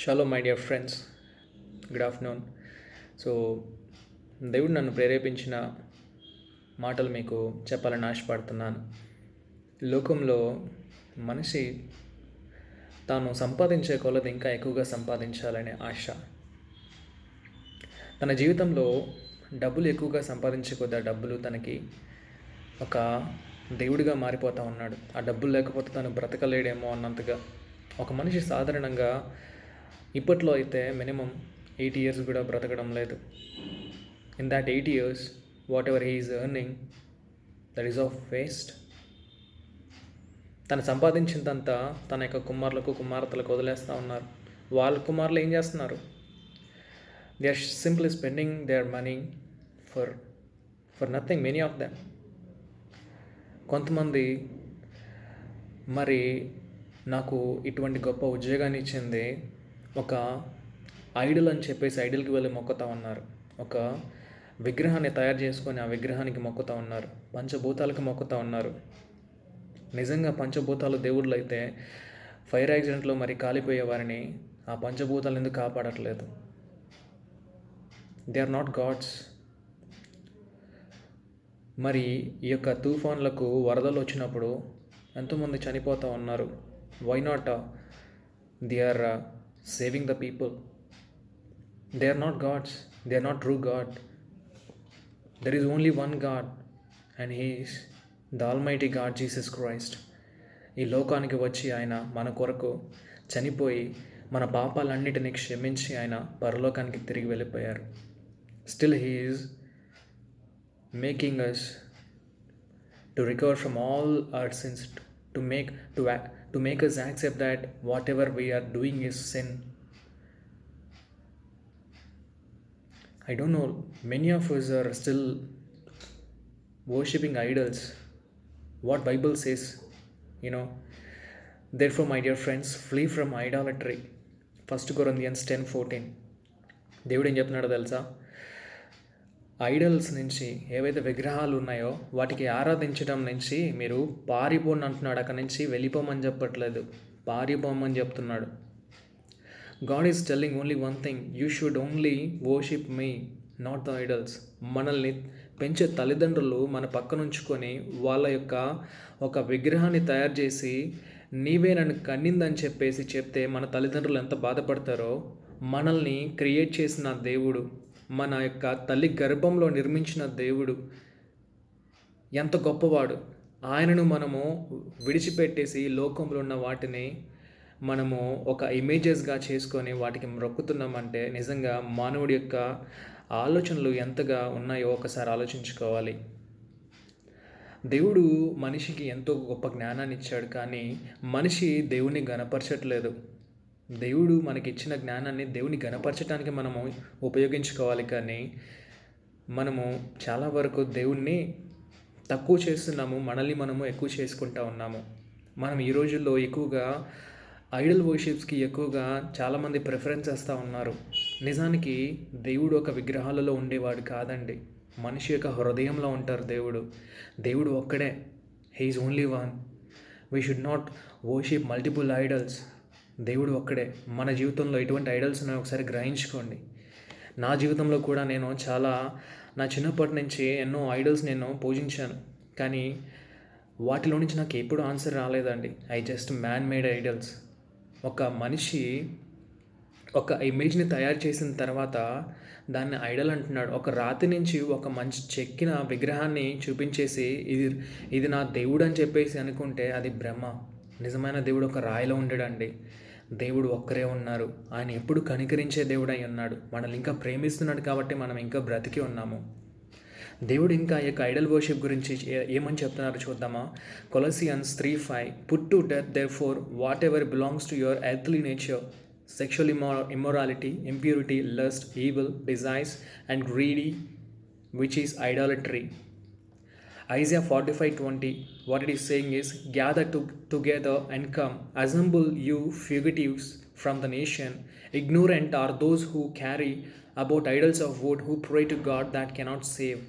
Shallow my dear friends, good afternoon. So దేవుడు నన్ను ప్రేరేపించిన మాటలు మీకు చెప్పాలని ఆశపడుతున్నాను. లోకంలో మనిషి తాను సంపాదించే కొలది ఇంకా ఎక్కువగా సంపాదించాలనే ఆశ. తన జీవితంలో డబ్బులు ఎక్కువగా సంపాదించే కొద్ది ఆ డబ్బులు తనకి ఒక దేవుడిగా మారిపోతూ ఉన్నాడు. ఆ డబ్బులు లేకపోతే తను బ్రతకలేడేమో అన్నంతగా. ఒక మనిషి సాధారణంగా ఇప్పట్లో అయితే మినిమం 8 years కూడా బ్రతకడం లేదు. In that 8 years what ever he is earning, that is of waste. తను సంపాదించిందంతా తన యొక్క కుమారులకు కుమార్తెలకు వదిలేస్తూ ఉన్నారు. వాళ్ళ కుమారులు ఏం చేస్తున్నారు? They are simply spending their money for nothing, many of them. కొంతమంది మరి నాకు ఇటువంటి గొప్ప ఉద్యోగాన్ని ఇచ్చింది ఒక ఐడల్ అని చెప్పేసి ఐడల్కి వెళ్ళి మొక్కుతూ ఉన్నారు. ఒక విగ్రహాన్ని తయారు చేసుకొని ఆ విగ్రహానికి మొక్కుతూ ఉన్నారు. పంచభూతాలకు మొక్కుతూ ఉన్నారు. నిజంగా పంచభూతాలు దేవుళ్ళు అయితే ఫైర్ యాక్సిడెంట్లో మరి కాలిపోయే వారిని ఆ పంచభూతాలు ఎందుకు కాపాడట్లేదు? They are not gods. మరి ఈ యొక్క తుఫాన్లకు వరదలు వచ్చినప్పుడు ఎంతోమంది చనిపోతూ ఉన్నారు. Why not they are saving the people? They are not gods. They are not true God. There is only one God, and He is the Almighty God, Jesus Christ. ఈ లోకానికి వచ్చి ఆయన మన కొరకు చనిపోయి మన పాపాలన్నిటిని క్షమించి ఆయన పరలోకానికి తిరిగి వెళ్ళిపోయారు. Still he is making us to recover from all our sins, to make us accept that whatever we are doing is sin. I don't know, many of us are still worshipping idols. What Bible says, therefore my dear friends, flee from idolatry. 1 Corinthians 10:14. దేవుడు ఏం చెప్తున్నాడో తెలుసా? Idols నుంచి, ఏవైతే విగ్రహాలు ఉన్నాయో వాటికి ఆరాధించడం నుంచి మీరు పారిపోండి అంటున్నాడు. అక్కడి నుంచి వెళ్ళిపోమని చెప్పట్లేదు, పారిపోమని చెప్తున్నాడు. God is telling only one thing, you should only worship me, not the idols. మనల్ని పెంచే తల్లిదండ్రులు మన పక్కన ఉంచుకొని వాళ్ళ యొక్క ఒక విగ్రహాన్ని తయారు చేసి నీవే నన్ను కన్నిందని చెప్పేసి చెప్తే మన తల్లిదండ్రులు ఎంత బాధపడతారో, మనల్ని క్రియేట్ చేసిన దేవుడు, మన యొక్క తల్లి గర్భంలో నిర్మించిన దేవుడు ఎంత గొప్పవాడు. ఆయనను మనము విడిచిపెట్టేసి లోకంలో ఉన్న వాటిని మనము ఒక ఇమేజెస్గా చేసుకొని వాటికి మొక్కుతున్నామంటే నిజంగా మానవుడి యొక్క ఆలోచనలు ఎంతగా ఉన్నాయో ఒకసారి ఆలోచించుకోవాలి. దేవుడు మనిషికి ఎంతో గొప్ప జ్ఞానాన్ని ఇచ్చాడు, కానీ మనిషి దేవుణ్ణి గణపరచట్లేదు. దేవుడు మనకిచ్చిన జ్ఞానాన్ని దేవుని గణపరచడానికి మనము ఉపయోగించుకోవాలి, కానీ మనము చాలా వరకు దేవుణ్ణి తక్కువ చేస్తున్నాము, మనల్ని మనము ఎక్కువ చేసుకుంటూ ఉన్నాము. మనం ఈ రోజుల్లో ఎక్కువగా ఐడల్ వర్షిప్స్కి ఎక్కువగా చాలామంది ప్రిఫరెన్స్ చేస్తూ ఉన్నారు. నిజానికి దేవుడు ఒక విగ్రహాలలో ఉండేవాడు కాదండి, మనిషి యొక్క హృదయంలో ఉంటారు దేవుడు ఒక్కడే. He is only one. We should not worship multiple idols. దేవుడు ఒక్కడే. మన జీవితంలో ఎటువంటి ఐడల్స్ ఉన్నాయో ఒకసారి గ్రహించుకోండి. నా జీవితంలో కూడా నేను నా చిన్నప్పటి నుంచి ఎన్నో ఐడల్స్ నేను పూజించాను, కానీ వాటిలో నుంచి నాకు ఎప్పుడు ఆన్సర్ రాలేదండి. Just man made idols. ఒక మనిషి ఒక ఇమేజ్ని తయారు చేసిన తర్వాత దాన్ని ఐడల్ అంటున్నాడు. ఒక రాతి నుంచి ఒక మంచి చెక్కిన విగ్రహాన్ని చూపించేసి ఇది నా దేవుడు అని చెప్పేసి అనుకుంటే అది భ్రమ. నిజమైన దేవుడు ఒక రాయిలో ఉండడండి. దేవుడు ఒక్కరే ఉన్నారు. ఆయన ఎప్పుడు కనికరించే దేవుడు అయి ఉన్నాడు. మనల్ని ఇంకా ప్రేమిస్తున్నాడు కాబట్టి మనం ఇంకా బ్రతికి ఉన్నాము. దేవుడు ఇంకా ఈ యొక్క ఐడల్ వర్షిప్ గురించి ఏమని చెప్తున్నారు చూద్దామా? Colossians 3:5. Put to death therefore what ever belongs to your earthly nature, sexual immorality, impurity, lust, evil desires and greedy, which is idolatry. Isaiah 45:20, what it is saying is, gather together and come, assemble you fugitives from the nation. Ignorant are those who carry about idols of wood, who pray to God that cannot save.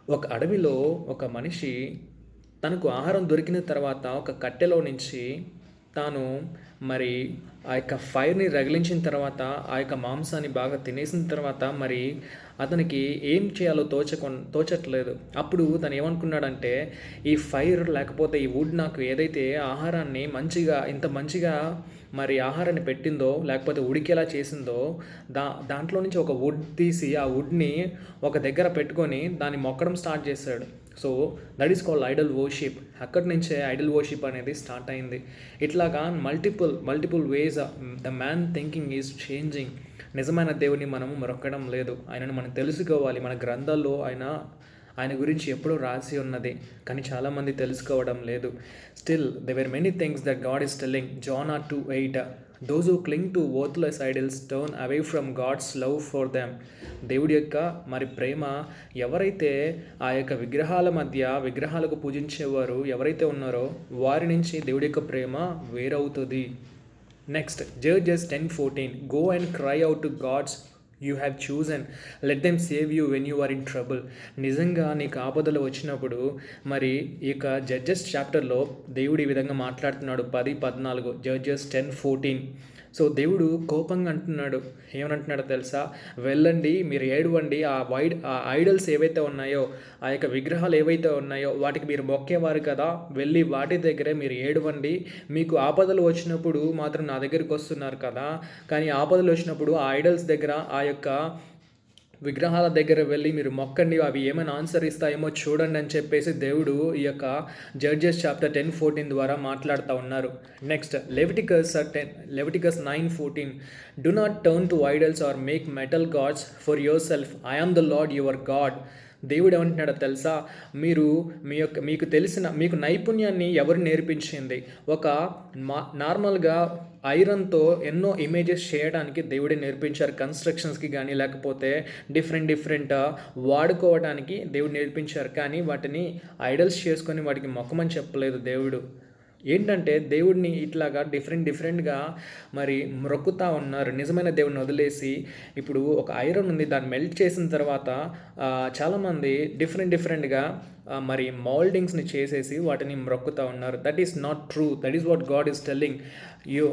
ఒక అడవిలో ఒక మనిషి తనకు ఆహారం దొరికిన తర్వాత ఒక కట్టెలో నుంచి తాను మరి ఆ యొక్క ఫైర్ని రగిలించిన తర్వాత ఆ యొక్క మాంసాన్ని బాగా తినేసిన తర్వాత మరి అతనికి ఏం చేయాలో తోచట్లేదు. అప్పుడు తను ఏమనుకున్నాడంటే, ఈ ఫైర్ లేకపోతే ఈ వుడ్ నాకు ఏదైతే ఆహారాన్ని ఇంత మంచిగా మరి ఆహారాన్ని పెట్టిందో లేకపోతే ఉడికేలా చేసిందో దాంట్లో నుంచి ఒక వుడ్ తీసి ఆ వుడ్ని ఒక దగ్గర పెట్టుకొని దాన్ని మొక్కడం స్టార్ట్ చేశాడు. So that is called Idol worship. అక్కడి నుంచే ఐడల్ వర్షిప్ అనేది స్టార్ట్ అయింది. ఇట్లాగా multiple ways the man thinking is changing. నిజమైన దేవుని మనము మొరక్కడం లేదు. ఆయనను మనం తెలుసుకోవాలి. మన గ్రంథాల్లో ఆయన గురించి ఎప్పుడూ రాసి ఉన్నది, కానీ చాలామంది తెలుసుకోవడం లేదు. Still they were many things that God is telling. John 2:8 those who cling to worthless idols turn away from God's love for them. దేవుడి యొక్క మరి ప్రేమ ఎవరైతే ఆ యొక్క విగ్రహాలకు పూజించేవారు ఎవరైతే ఉన్నారో వారి నుంచి దేవుడి యొక్క ప్రేమ వేరవుతుంది. Next Judges 10:14 go and cry out to gods you have chosen let them save you when you are in trouble. నిజంగా నీకు ఆపదలు వచ్చినప్పుడు మరి ఈ యొక్క జడ్జెస్ చాప్టర్లో దేవుడు ఈ విధంగా మాట్లాడుతున్నాడు. 10-14 Judges 10:14. సో దేవుడు కోపంగా అంటున్నాడు. ఏమనంటున్నాడో తెలుసా? వెళ్ళండి, మీరు ఏడవండి. ఆ ఐడల్స్ ఏవైతే ఉన్నాయో, ఆ యొక్క విగ్రహాలు ఏవైతే ఉన్నాయో వాటికి మీరు మొక్కేవారు కదా, వెళ్ళి వాటి దగ్గరే మీరు ఏడవండి. మీకు ఆపదలు వచ్చినప్పుడు మాత్రం నా దగ్గరికి వస్తున్నారు కదా, కానీ ఆపదలు వచ్చినప్పుడు ఆ ఐడల్స్ దగ్గర ఆ యొక్క విగ్రహాల దగ్గర వెళ్ళి మీరు మొక్కండి, అవి ఏమైనా ఆన్సర్ ఇస్తాయేమో చూడండి అని చెప్పేసి దేవుడు ఈ యొక్క జడ్జెస్ చాప్టర్ 10:14 ద్వారా మాట్లాడుతూ ఉన్నారు. Next Leviticus 9:14 do not turn to idols or make metal gods for yourself, I am the Lord your God. దేవుడు ఏమంటున్నాడో తెలుసా? మీకు నైపుణ్యాన్ని ఎవరు నేర్పించింది? ఒక నార్మల్గా ఐరన్తో ఎన్నో ఇమేజెస్ చేయడానికి దేవుడే నేర్పించారు. కన్స్ట్రక్షన్స్కి కానీ లేకపోతే డిఫరెంట్ వాడుకోవడానికి దేవుడు నేర్పించారు. కానీ వాటిని ఐడల్స్ చేసుకొని వాటికి మొక్కమని చెప్పలేదు దేవుడు. ఏంటంటే దేవుడిని ఇట్లాగా డిఫరెంట్గా మరి మొక్కుతూ ఉన్నారు. నిజమైన దేవుడిని వదిలేసి ఇప్పుడు ఒక ఐరన్ ఉంది, దాన్ని మెల్ట్ చేసిన తర్వాత చాలామంది డిఫరెంట్గా మరి మౌల్డింగ్స్ని చేసేసి వాటిని మొక్కుతూ ఉన్నారు. That is not true. That is what God is telling you.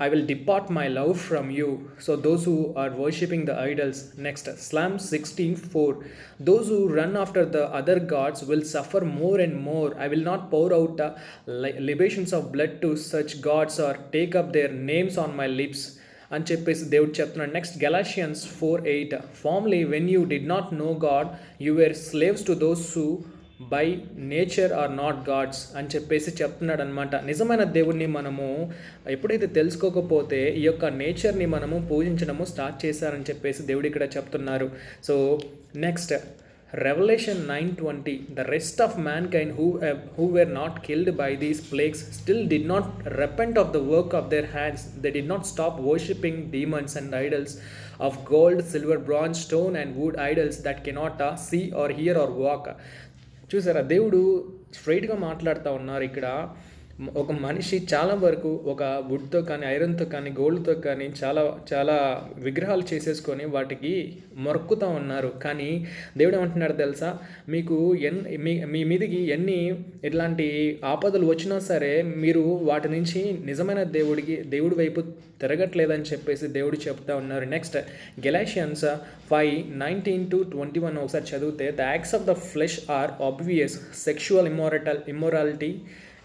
I will depart my love from you. So those who are worshipping the idols. Next Psalm 16:4 those who run after the other gods will suffer more and more. I will not pour out libations of blood to such gods or take up their names on my lips అని చెప్పేసి దేవుడు చెప్తున్నాడు. Next Galatians 4:8 formerly when you did not know God you were slaves to those who by nature are not gods అని చెప్పేసి చెప్తున్నాడు అనమాట. నిజమైన దేవుడిని మనము ఎప్పుడైతే తెలుసుకోకపోతే ఈ యొక్క నేచర్ని మనము పూజించడము స్టార్ట్ చేశారని చెప్పేసి దేవుడు ఇక్కడ చెప్తున్నారు. So next Revelation 9:20 the rest of mankind who were not killed by these plagues still did not repent of the work of their hands. They did not stop worshipping demons and idols of gold, silver, bronze, stone and wood, idols that cannot see or hear or walk. చూసారా, దేవుడు స్ట్రైట్గా మాట్లాడుతూ ఉన్నారు ఇక్కడ. ఒక మనిషి చాలా వరకు ఒక వుడ్తో కానీ ఐరన్తో కానీ గోల్డ్తో కానీ చాలా విగ్రహాలు చేసేసుకొని వాటికి మొక్కుతూ ఉన్నారు. కానీ దేవుడు ఏమంటున్నాడు తెలుసా? మీకు మీ మీదికి ఎన్ని ఇట్లాంటి ఆపదలు వచ్చినా సరే మీరు వాటి నుంచి నిజమైన దేవుడి వైపు తిరగట్లేదని చెప్పేసి దేవుడు చెప్తా ఉన్నారు. నెక్స్ట్ Galatians 5:19-21 ఒకసారి చదివితే the acts of the flesh are obvious: sexual immorality,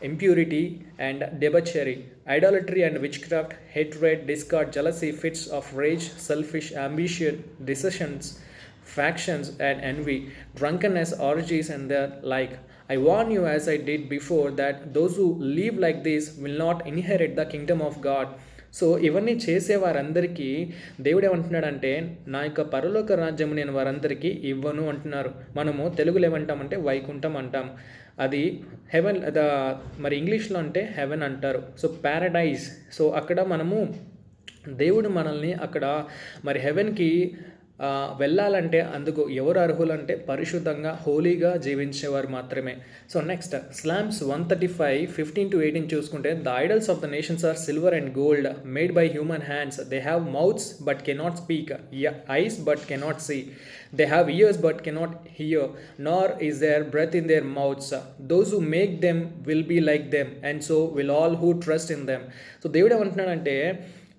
impurity and debauchery, idolatry and witchcraft, hatred, discord, jealousy, fits of rage, selfish ambition, dissensions, factions and envy, drunkenness, orgies and the like. I warn you as I did before that those who live like this will not inherit the kingdom of God. So ఇవన్నీ చేసేవారందరికీ దేవుడు ఏమంటున్నాడంటే నా యొక్క పరలోక రాజ్యము నేను వారందరికీ ఇవ్వను అంటున్నారు. మనము తెలుగులో ఏమంటామంటే వైకుంఠం అంటాం. అది హెవెన్, మరి ఇంగ్లీష్లో అంటే హెవెన్ అంటారు. So Paradise. సో అక్కడ మనము దేవుడు మనల్ని అక్కడ మరి హెవెన్కి వెళ్ళాలంటే అందుకు ఎవరు అర్హులంటే పరిశుద్ధంగా హోలీగా జీవించేవారు మాత్రమే. సో నెక్స్ట్ స్లామ్స్ 135:15-18 చూసుకుంటే, the idols of the nations are silver and gold made by human hands. They have mouths but cannot speak, eyes but cannot see, they have ears but cannot hear, nor is there breath in their mouths. Those who make them will be like them, and so will all who trust in them. So దేవుడు ఏమంటున్నాడంటే,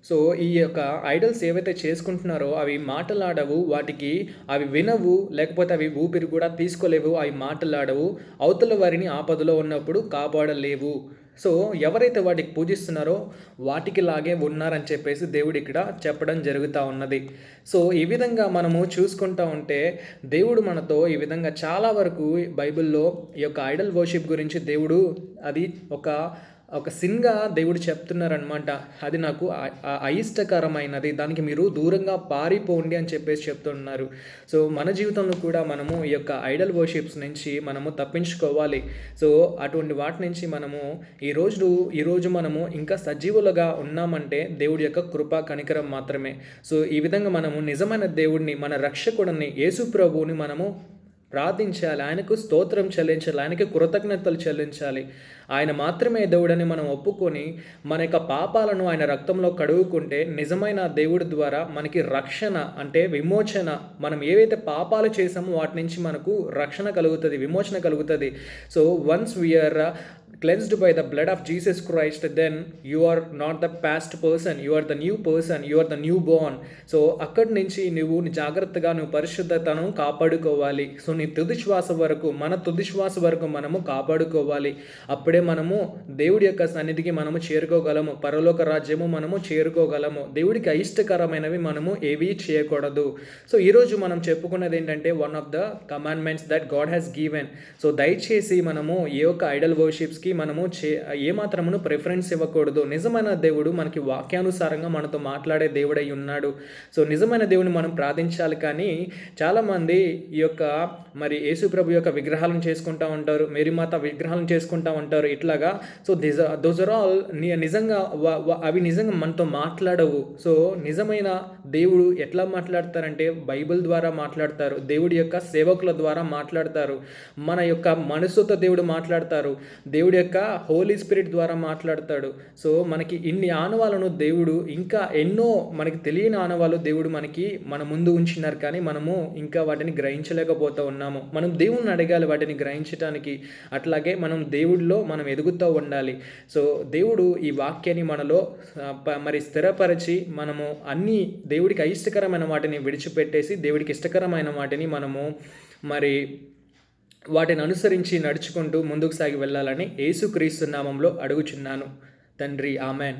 so ఈ యొక్క idols ఏవైతే చేసుకుంటున్నారో అవి మాటలాడవు, వాటికి అవి వినవు, లేకపోతే అవి ఊపిరి కూడా తీసుకోలేవు, అవి మాటలాడవు, అవతల వారిని ఆపదలో ఉన్నప్పుడు కాపాడలేవు. సో ఎవరైతే వాటికి పూజిస్తున్నారో వాటికి లాగే ఉన్నారని చెప్పేసి దేవుడు ఇక్కడ చెప్పడం జరుగుతూ ఉన్నది. సో ఈ విధంగా మనము చూసుకుంటూ ఉంటే దేవుడు మనతో ఈ విధంగా చాలా వరకు బైబిల్లో ఈ యొక్క ఐడల్ వర్షిప్ గురించి దేవుడు అది ఒక సిన్గా దేవుడు చెప్తున్నారనమాట. అది నాకు అయిష్టకరమైనది, దానికి మీరు దూరంగా పారిపోండి అని చెప్పేసి చెప్తున్నారు. సో మన జీవితంలో కూడా మనము ఈ యొక్క ఐడల్ వర్షిప్స్ నుంచి మనము తప్పించుకోవాలి. సో అటువంటి వాటి నుంచి మనము ఈరోజు మనము ఇంకా సజీవులుగా ఉన్నామంటే దేవుడి యొక్క కృప కనికరం మాత్రమే. సో ఈ విధంగా మనము నిజమైన దేవుడిని, మన రక్షకుడిని, యేసు ప్రభువుని మనము ప్రార్థించాలి, ఆయనకు స్తోత్రం చెల్లించాలి, ఆయనకి కృతజ్ఞతలు చెల్లించాలి. ఆయన మాత్రమే దేవుడని మనం ఒప్పుకొని మన యొక్క పాపాలను ఆయన రక్తంలో కడుగుకుంటే నిజమైన దేవుడి ద్వారా మనకి రక్షణ అంటే విమోచన, మనం ఏవైతే పాపాలు చేసామో వాటి నుంచి మనకు రక్షణ కలుగుతుంది, విమోచన కలుగుతుంది. So once we are cleansed by the blood of Jesus Christ, then you are not the past person, you are the new person, you are the newborn. So అక్కడి నుంచి నువ్వు జాగ్రత్తగా పరిశుద్ధతను కాపాడుకోవాలి. సో నీ తుది శ్వాస వరకు, మన తుది శ్వాస వరకు మనము కాపాడుకోవాలి. అప్పుడే మనము దేవుడి యొక్క సన్నిధికి మనము చేరుకోగలము, పరలోక రాజ్యము మనము చేరుకోగలము. దేవుడికి అయిష్టకరమైనవి మనము ఏవీ చేయకూడదు. సో ఈరోజు మనం చెప్పుకున్నది ఏంటంటే one of the commandments that God has given. So దయచేసి మనము ఏ ఒక్క ఐడల్ వర్షిప్స్కి మనము ఏమాత్రమును ప్రిఫరెన్స్ ఇవ్వకూడదు. నిజమైన దేవుడు మనకి వాక్యానుసారంగా మనతో మాట్లాడే దేవుడై ఉన్నాడు. సో నిజమైన దేవుని మనం ప్రార్థించాలి. కానీ చాలామంది ఈ యొక్క యేసు ప్రభు యొక్క విగ్రహాలను చేసుకుంటూ ఉంటారు, మేరీమాత విగ్రహాలను చేసుకుంటూ ఉంటారు ఇట్లాగా. సో దోస్ ఆర్ ఆల్ నిజంగా అవి నిజంగా మనతో మాట్లాడవు. సో నిజమైన దేవుడు ఎట్లా మాట్లాడతారంటే బైబిల్ ద్వారా మాట్లాడతారు, దేవుడి యొక్క సేవకుల ద్వారా మాట్లాడతారు, మన యొక్క మనసుతో దేవుడు మాట్లాడతారు, దేవుడి యొక్క హోలీ స్పిరిట్ ద్వారా మాట్లాడతాడు. సో మనకి ఇన్ని ఆనవాలను దేవుడు, ఇంకా ఎన్నో మనకి తెలియని ఆనవాళ్ళు దేవుడు మన ముందు ఉంచినారు, కానీ మనము ఇంకా వాటిని గ్రహించలేకపోతూ ఉన్నాము. మనం దేవుణ్ణి అడగాలి వాటిని గ్రహించడానికి. అట్లాగే మనం దేవుడిలో మనం ఎదుగుతూ ఉండాలి. సో దేవుడు ఈ వాక్యాన్ని మనలో స్థిరపరిచి మనము అన్ని దేవుడికి అయిష్టకరమైన వాటిని విడిచిపెట్టేసి దేవుడికి ఇష్టకరమైన వాటిని మనము వాటిని అనుసరించి నడుచుకుంటూ ముందుకు సాగి వెళ్ళాలని యేసుక్రీస్తు నామంలో అడుగుచున్నాను తండ్రి, ఆమెన్.